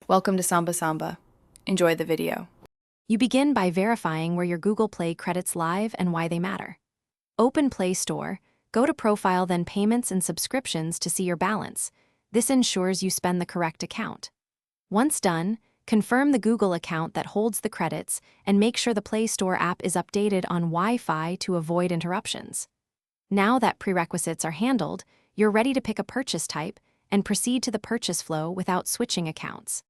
Welcome to Samba Samba. Enjoy the video. You begin by verifying where your Google Play credits live and why they matter. Open Play Store, go to Profile, then Payments and Subscriptions to see your balance. This ensures you spend the correct account. Once done, confirm the Google account that holds the credits and make sure the Play Store app is updated on Wi-Fi to avoid interruptions. Now that prerequisites are handled, you're ready to pick a purchase type and proceed to the purchase flow without switching accounts.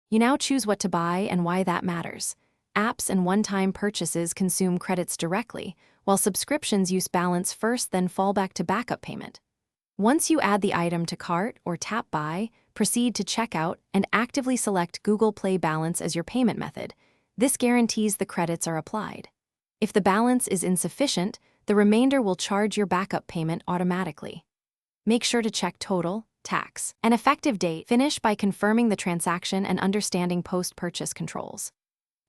You now choose what to buy and why that matters. Apps and one-time purchases consume credits directly, while subscriptions use balance first, then fall back to backup payment. Once you add the item to cart or tap buy, proceed to checkout and actively select Google Play Balance as your payment method. This guarantees the credits are applied. If the balance is insufficient, the remainder will charge your backup payment automatically. Make sure to check total, tax, and effective date. Finish by confirming the transaction and understanding post-purchase controls.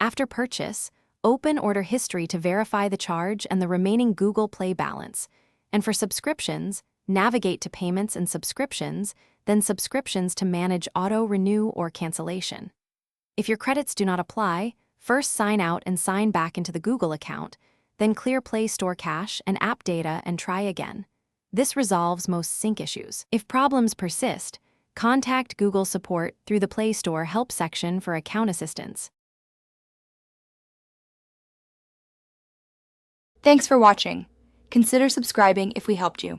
After purchase, open order history to verify the charge and the remaining Google Play balance. And for subscriptions, navigate to Payments and Subscriptions, then Subscriptions to manage auto-renew or cancellation. If your credits do not apply, first sign out and sign back into the Google account, then clear Play Store cache and app data and try again. This resolves most sync issues. If problems persist, contact Google support through the Play Store help section for account assistance. Thanks for watching. Consider subscribing if we helped you.